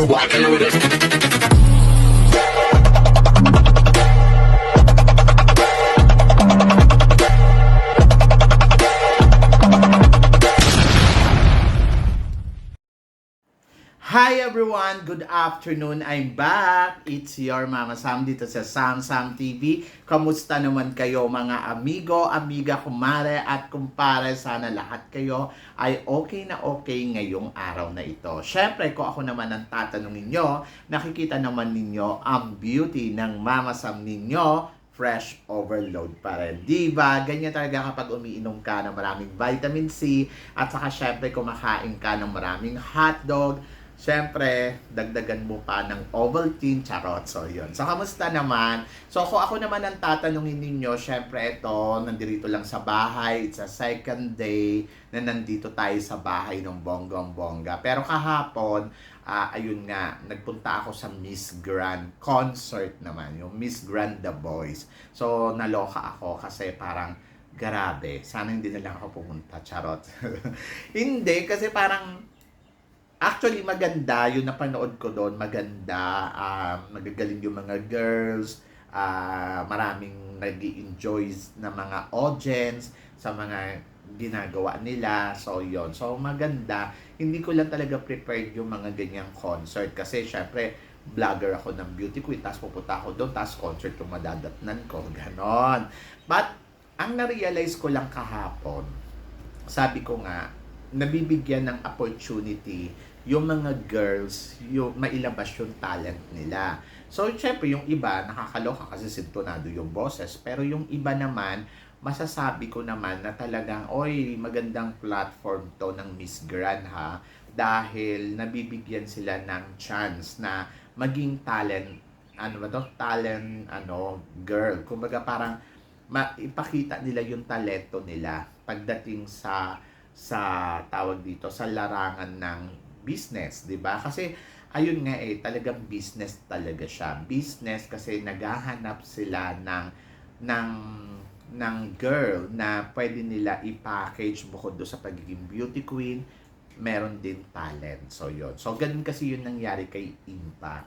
walking with it. Hi everyone! Good afternoon! I'm back! It's your Mama Sam dito sa Sam Sam TV. Kamusta naman kayo mga amigo, amiga, kumare at kumpare? Sana lahat kayo ay okay na okay ngayong araw na ito. Syempre, kung ako naman ang tatanungin nyo, nakikita naman ninyo ang beauty ng Mama Sam ninyo, fresh overload pa rin. Diba? Ganyan talaga kapag umiinom ka ng maraming vitamin C at saka syempre kumakain ka ng maraming hotdog. Siyempre, dagdagan mo pa ng Ovaltine, charot. So, yun. So, kamusta naman? So, kung ako naman ang tatanungin ninyo, siyempre ito, nandito lang sa bahay. It's a second day na nandito tayo sa bahay ng bonggong-bongga. Pero kahapon, ayun nga, nagpunta ako sa Miss Grand concert naman. Yung Miss Grand The Voice. So, naloka ako kasi parang, grabe. Sana hindi na lang ako pumunta, charot. Hindi, kasi parang, actually, maganda. Yung napanood ko doon, maganda. Magagaling yung mga girls. Maraming nag-i-enjoy na mga audience sa mga ginagawa nila. So, yon. So, maganda. Hindi ko lang talaga prepared yung mga ganyang concert. Kasi, syempre, vlogger ako ng beauty queen. Tapos pupunta ako doon. Tapos concert yung madadatnan ko. Ganon. But, ang na-realize ko lang kahapon, sabi ko nga, nabibigyan ng opportunity yung mga girls, yung mailabas yung talent nila. So, syempre, yung iba, nakakaloka kasi sintonado yung boses. Pero yung iba naman, masasabi ko naman na talagang, oy, magandang platform to ng Miss Grand ha. Dahil nabibigyan sila ng chance na maging talent, talent, girl. Kumbaga parang, ipakita nila yung talento nila pagdating sa tawag dito, sa larangan ng business, 'di ba? Kasi ayun nga talagang business talaga siya. Business kasi naghahanap sila ng girl na pwede nila i-package bukod do sa pagiging beauty queen, meron din talent. So, yun. So, ganun kasi yun nangyari kay Impa.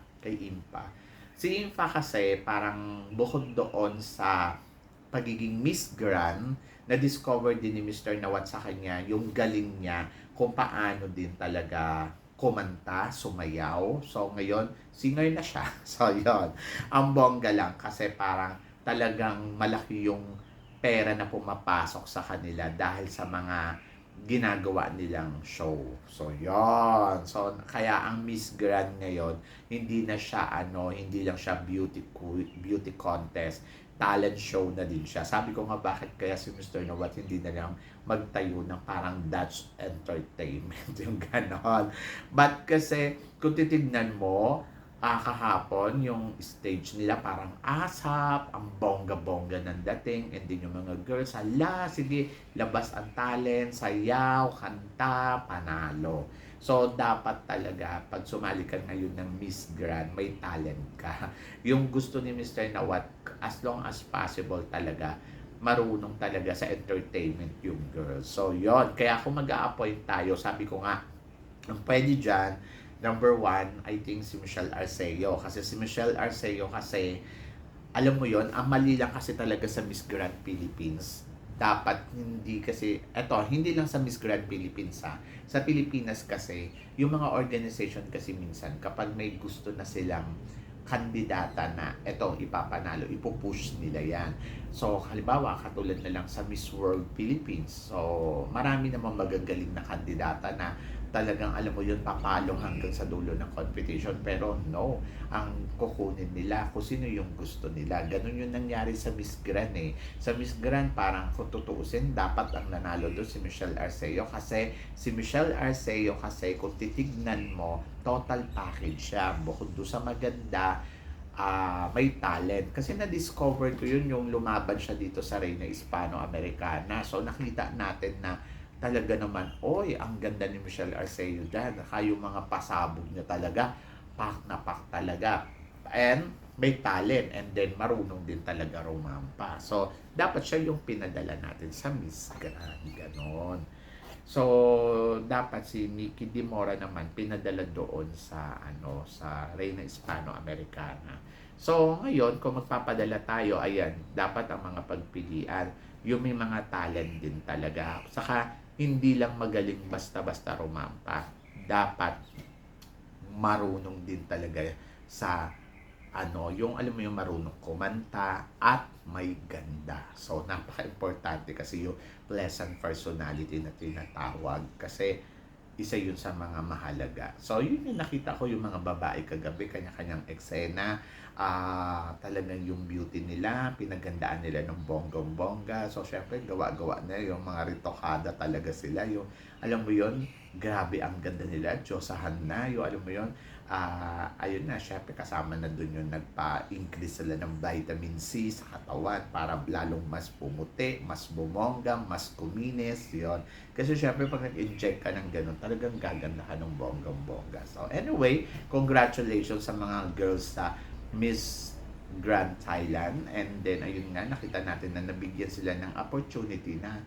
Si Impa kasi parang bukod doon sa pagiging Miss Grand, na-discover din ni Mr. Nawat sa kanya yung galing niya kung paano din talaga kumanta, sumayaw. So, ngayon, singer na siya. So, yon. Ang bongga lang kasi parang talagang malaki yung pera na pumapasok sa kanila dahil sa mga ginagawa nilang show. So, yon. So, kaya ang Miss Grand ngayon, hindi na siya hindi lang siya beauty contest, talent show na din siya. Sabi ko nga, bakit kaya si Mr. Nawat hindi na lang magtayo ng parang Dutch Entertainment, yung ganon. But kasi, kung titignan mo, kahapon, yung stage nila parang asap, ang bongga-bongga ng dating, and then yung mga girls, sige, labas ang talent, sayaw, kanta, panalo. So, dapat talaga, pag sumali ka ngayon ng Miss Grand, may talent ka. Yung gusto ni Mr. Nawat, as long as possible talaga, marunong talaga sa entertainment yung girls. So, yon. Kaya kung mag-a-appoint tayo, sabi ko nga, ang pwede dyan, number one, I think si Michelle Arceo. Kasi si Michelle Arceo kasi, alam mo yon, ang mali lang kasi talaga sa Miss Grand Philippines. Dapat hindi kasi, hindi lang sa Miss Grand Philippines sa Pilipinas kasi, yung mga organization kasi minsan, kapag may gusto na silang kandidata na ipapanalo, ipupush nila yan. So, halimbawa, katulad na lang sa Miss World Philippines. So, marami namang magagaling na kandidata na talagang alam mo yun, papalo hanggang sa dulo ng competition. Pero no, ang kukunin nila kung sino yung gusto nila. Ganun yung nangyari sa Miss Grand Sa Miss Grand, parang kung tutuusin, dapat ang nanalo doon si Michelle Arceo. Kasi si Michelle Arceo kasi kung titignan mo, total package siya. Bukod doon sa maganda, may talent. Kasi na-discover ko yun yung lumaban siya dito sa Reina Hispano-Americana. So nakita natin na talaga naman, ang ganda ni Michelle Arceo dyan. Yung mga pasabog niya talaga, pak na pak talaga. And may talent, and then marunong din talaga rumampa. So, dapat siya yung pinadala natin sa Miss Grand, ganon. So, dapat si Nikki Di Mora naman pinadala doon sa sa Reina Hispano-Americana. So, ngayon kung magpapadala tayo, ayan, dapat ang mga pagpilian, yung may mga talent din talaga. Saka hindi lang magaling basta-basta rumampa. Dapat marunong din talaga sa yung alam mo yung marunong kumanta at may ganda. So, napaka-importante kasi yung pleasant personality na tinatawag kasi isa yun sa mga mahalaga. So, yun yung nakita ko yung mga babae kagabi, kanya-kanyang eksena. Talagang yung beauty nila, pinagandaan nila ng bonggang-bongga. So, syempre, gawa-gawa na yung mga ritokada talaga sila. Yung, alam mo yun, grabe ang ganda nila. Diyosahan na. Yung, alam mo yun, ayun na, syempre kasama na dun yung nagpa-increase sila ng vitamin C sa katawan para lalong mas pumuti, mas bumongga, mas kuminis, yon. Kasi syempre pag nag-inject ka ng ganun, talagang gaganda ka ng bonggang-bongga. So anyway, congratulations sa mga girls sa Miss Grand Thailand. And then ayun nga, nakita natin na nabigyan sila ng opportunity na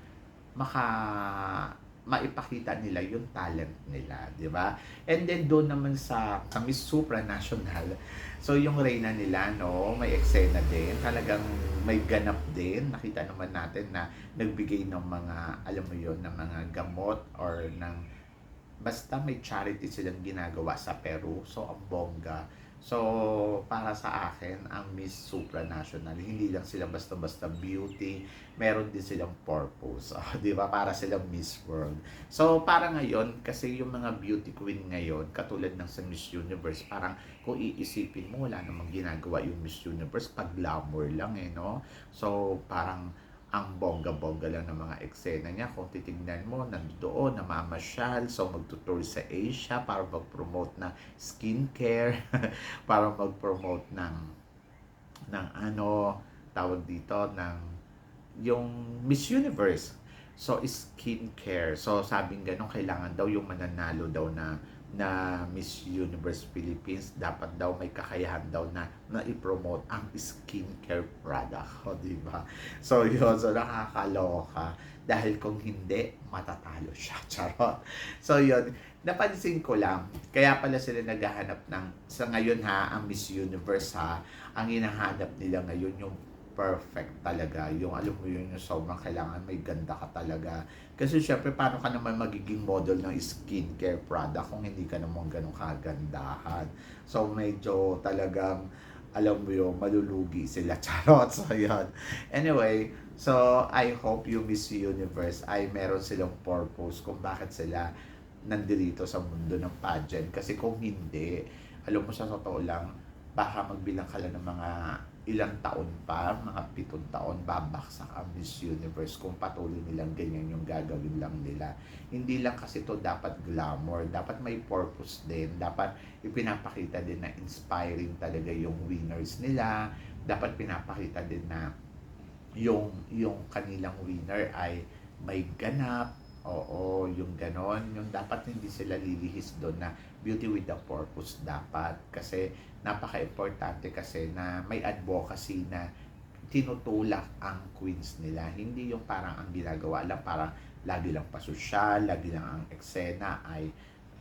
maipakita nila yung talent nila, di ba? And then doon naman sa Miss Supranational, so yung reyna nila, no, may eksena din, talagang may ganap din. Nakita naman natin na nagbigay ng mga, alam mo yon, ng mga gamot or ng basta may charity silang ginagawa sa Peru. So ang bongga. So, para sa akin, ang Miss Supranational, hindi lang sila basta-basta beauty, meron din silang purpose. Di ba? Para silang Miss World. So, para ngayon, kasi yung mga beauty queen ngayon, katulad ng sa Miss Universe, parang kung iisipin mo, wala namang ginagawa yung Miss Universe, pag glamour lang no? So, parang ang bongga-bongga lang ng mga eksena niya. Kung titignan mo, nandoon, namamasyal, so magtutour sa Asia para mag-promote ng skincare, para mag-promote ng tawag dito, ng yung Miss Universe. So, skincare. So, sabing ganun, kailangan daw yung mananalo daw na Miss Universe Philippines, dapat daw may kakayahan daw na i-promote ang skincare product. O, di ba? So, yun. So, nakakaloka. Dahil kung hindi, matatalo siya. Charot. So, yun. Napansin ko lang, kaya pala sila naghahanap sa ngayon ang Miss Universe ang hinahanap nila ngayon yung perfect talaga. Yung alam mo yun, yung sobrang kailangan may ganda ka talaga. Kasi syempre, paano ka naman magiging model ng skincare product kung hindi ka naman ganun kagandahan. So, medyo talagang, alam mo yun, malulugi sila. Charot. So, yun. Anyway, so, I hope yung Miss Universe ay meron silang purpose kung bakit sila nandito sa mundo ng pageant. Kasi kung hindi, alam mo sa totoo lang, baka magbilang ka lang ng mga ilang taon pa, mga 7 taon, babaksak ang Miss Universe kung patuloy nilang ganyan yung gagawin lang nila. Hindi lang kasi to dapat glamour, dapat may purpose din, dapat ipinapakita din na inspiring talaga yung winners nila, dapat pinapakita din na yung kanilang winner ay may ganap. Oo, yung ganon, yung dapat hindi sila lilihis doon na beauty with a purpose dapat. Kasi napaka-importante kasi na may advocacy na tinutulak ang queens nila. Hindi yung parang ang ginagawa lang, parang lagi lang pasosyal, lagi lang ang eksena ay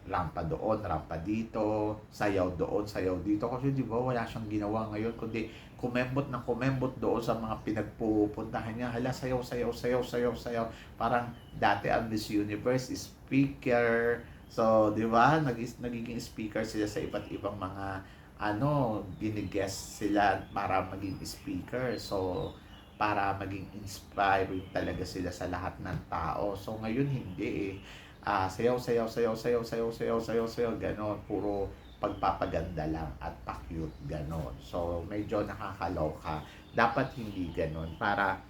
rampa doon, rampa dito, sayaw doon, sayaw dito. Kasi di ba wala siyang ginawa ngayon, kundi kumembot doon sa mga pinagpupuntahan niya. Hala, sayaw, sayaw, sayaw, sayaw, sayaw. Parang dati ang Miss Universe, speaker. So, di ba, nagiging speaker sila sa iba't ibang mga ginigest sila para maging speaker. So, para maging inspiring talaga sila sa lahat ng tao. So, ngayon hindi sayaw, sayaw, sayaw, sayaw, sayaw, sayaw, sayaw, sayaw, ganon. Puro pagpapaganda lang at pa-cute, ganon. So, medyo nakakaloka. Dapat hindi ganon para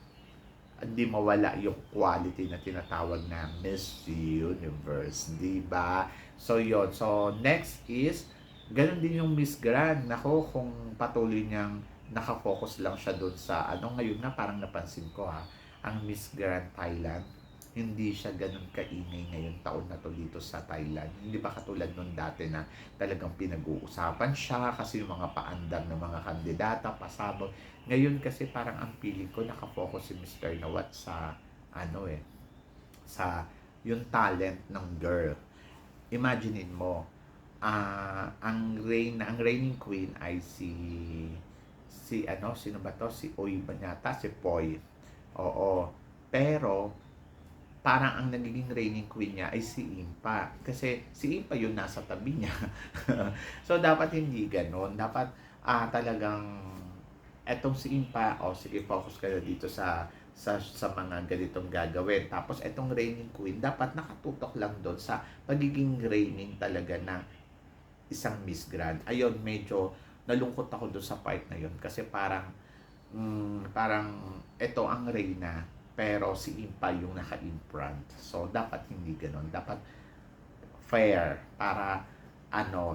hindi mawala yung quality na tinatawag na Miss Universe, di ba? So, yon. So, next is, ganun din yung Miss Grand. Nako, kung patuloy niyang nakafocus lang siya doon sa, ngayon na parang napansin ko ang Miss Grand Thailand, hindi siya ganun kaingay ngayon taon na to dito sa Thailand. Hindi ba katulad nung dati na talagang pinag-uusapan siya kasi yung mga paandar ng mga kandidata, pasabog. Ngayon kasi parang ang feeling ko nakafocus si Mr. Nawat sa sa yung talent ng girl. Imaginein mo, ang reigning queen ay sino ba to? Si Oy ba yata? Si Poy. Oo. Pero, parang ang nagiging reigning queen niya ay si Impa. Kasi si Impa yung nasa tabi niya. So, dapat hindi ganon. Dapat talagang etong si Impa, sige, focus kayo dito sa mga ganitong gagawin. Tapos, etong reigning queen, dapat nakatutok lang doon sa pagiging reigning talaga ng isang Miss Grand. Ayun, medyo nalungkot ako doon sa part na yun kasi parang ito ang reyna pero si Impa yung naka-implant. So, dapat hindi ganun. Dapat fair para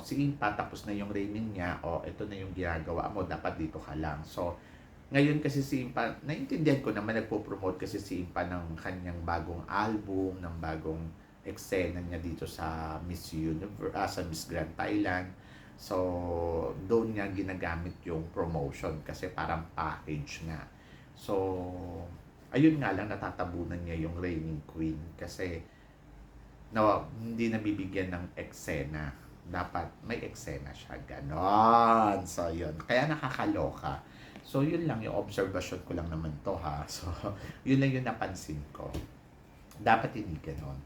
si Impa tapos na yung reigning niya, ito na yung ginagawa mo, dapat dito ka lang. So, ngayon kasi si Impa, naiintindihan ko naman nagpo-promote kasi si Impa ng kanyang bagong album, ng bagong eksena niya dito sa Miss Universe, sa Miss Grand Thailand. So, doon niya ginagamit yung promotion kasi parang package nga. So, ayun nga lang, natatabunan niya yung reigning queen kasi hindi nabibigyan ng eksena. Dapat may eksena siya. Ganon. So, yun. Kaya nakakaloka. So, yun lang yung observation ko lang naman to ha. So, yun lang yung napansin ko. Dapat hindi ganon.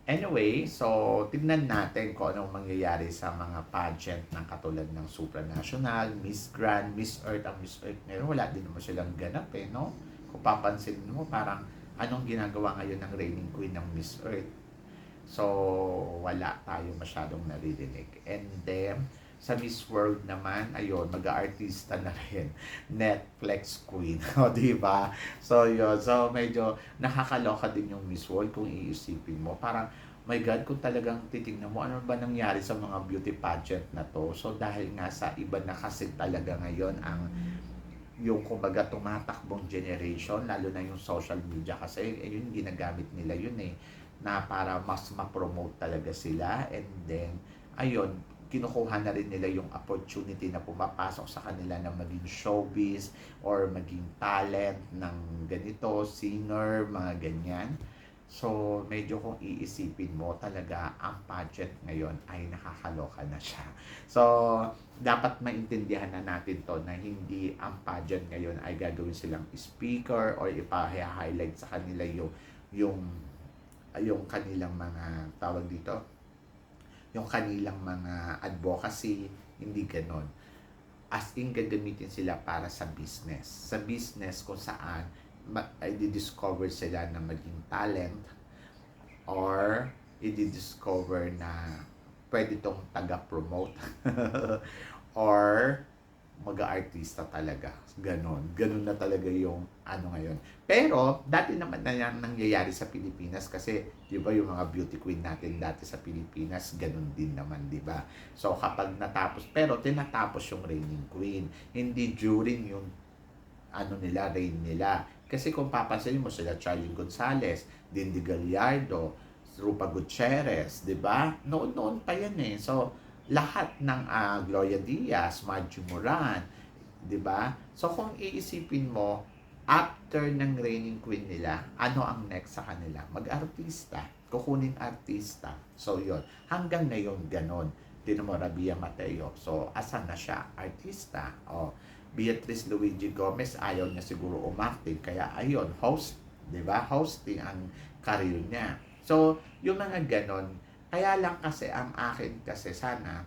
Anyway, so tignan natin kung anong mangyayari sa mga pageant ng katulad ng Supranational, Miss Grand, Miss Earth. Ang Miss Earth ngayon, wala din naman silang ganap no? Kung papansin mo, parang anong ginagawa ngayon ng reigning queen ng Miss Earth? So, wala tayo masyadong naririnig. And then, sa Miss World naman, ayun, mag-aartista na rin. Netflix queen. O, diba? So, yun. So, medyo nakakaloka din yung Miss World kung iisipin mo. Parang, my God, kung talagang titingnan mo, ano ba nangyari sa mga beauty pageant na to? So, dahil nga sa iba na kasi talaga ngayon yung kumbaga tumatakbong generation, lalo na yung social media kasi, yun, ginagamit nila yun na para mas ma-promote talaga sila. And then, ayun, kinukuha na rin nila yung opportunity na pumapasok sa kanila na maging showbiz or maging talent ng ganito, singer, mga ganyan. So, medyo kung iisipin mo talaga, ang pageant ngayon ay nakakaloka na siya. So, dapat maintindihan na natin to na hindi ang pageant ngayon ay gagawin silang speaker or ipa-highlight sa kanila yung kanilang mga tawag dito, yung kanilang mga advocacy, hindi ganon. As in, gagamitin sila para sa business. Sa business kung saan i-discover sila na maging talent or i-discover na pwede tong taga-promote or mag-aartista talaga. Ganon. Ganon na talaga yung ngayon. Pero, dati naman na yan nangyayari sa Pilipinas kasi, di ba, yung mga beauty queen natin dati sa Pilipinas, ganon din naman, di ba? So, kapag natapos, pero tinatapos yung reigning queen. Hindi during yung reign nila. Kasi kung papansin mo sila, Charlie Gonzalez, Dindy Gallardo, Rupa Gutierrez, di ba? Noon pa yan So, lahat ng Gloria Diaz, Margie Moran, 'di ba? So kung iisipin mo, after ng reigning queen nila, ano ang next sa kanila? Mag-artista, kukunin artista. So 'yon. Hanggang ngayon ganon. Tinan mo, Rabia Mateo. So asan na siya? Artista. Beatrice Luigi Gomez, ayaw niya siguro umacting, kaya ayun, host, 'di ba? Hosting ang career niya. So yung mga ganon. Kaya lang kasi ang akin kasi sana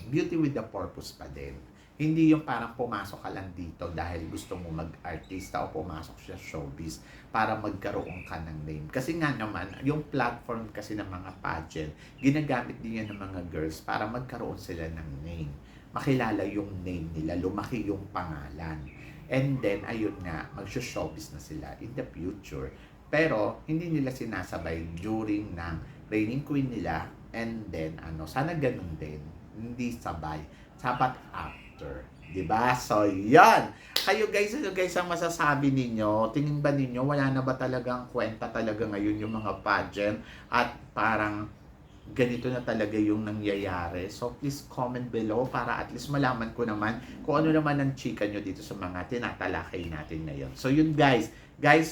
beauty with the purpose pa din. Hindi yung parang pumasok ka lang dito dahil gusto mo mag-artista o pumasok sa showbiz para magkaroon ka ng name. Kasi nga naman, yung platform kasi ng mga pageant, ginagamit din yan ng mga girls para magkaroon sila ng name. Makilala yung name nila, lumaki yung pangalan. And then, ayun nga, mag-showbiz na sila in the future. Pero, hindi nila sinasabay during ng reigning queen nila, and then sana ganun din, hindi sabay, dapat after, 'di ba? So yan, kayo guys, ano guys ang masasabi ninyo? Tingin ba ninyo wala na ba talagang kwenta talaga ngayon yung mga pageant at parang ganito na talaga yung nangyayari. So please comment below para at least malaman ko naman kung ano naman ang chika nyo dito sa mga tinatalakay natin ngayon. So yun guys,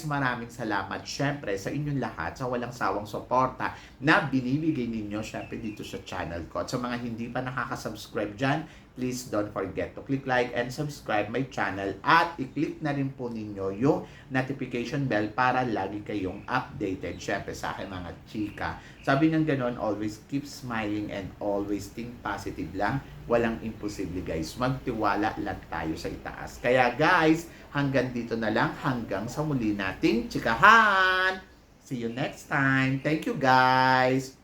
maraming salamat syempre sa inyong lahat sa walang sawang suporta na binibigay ninyo syempre dito sa channel ko. At sa mga hindi pa nakaka-subscribe dyan, please don't forget to click like and subscribe my channel at i-click na rin po ninyo yung notification bell para lagi kayong updated syempre sa akin mga chika. Sabi ng ganon, always keep smiling and always think positive lang. Walang imposible guys. Magtiwala lang tayo sa itaas. Kaya guys, hanggang dito na lang. Hanggang sa muli nating chikahan. See you next time. Thank you guys.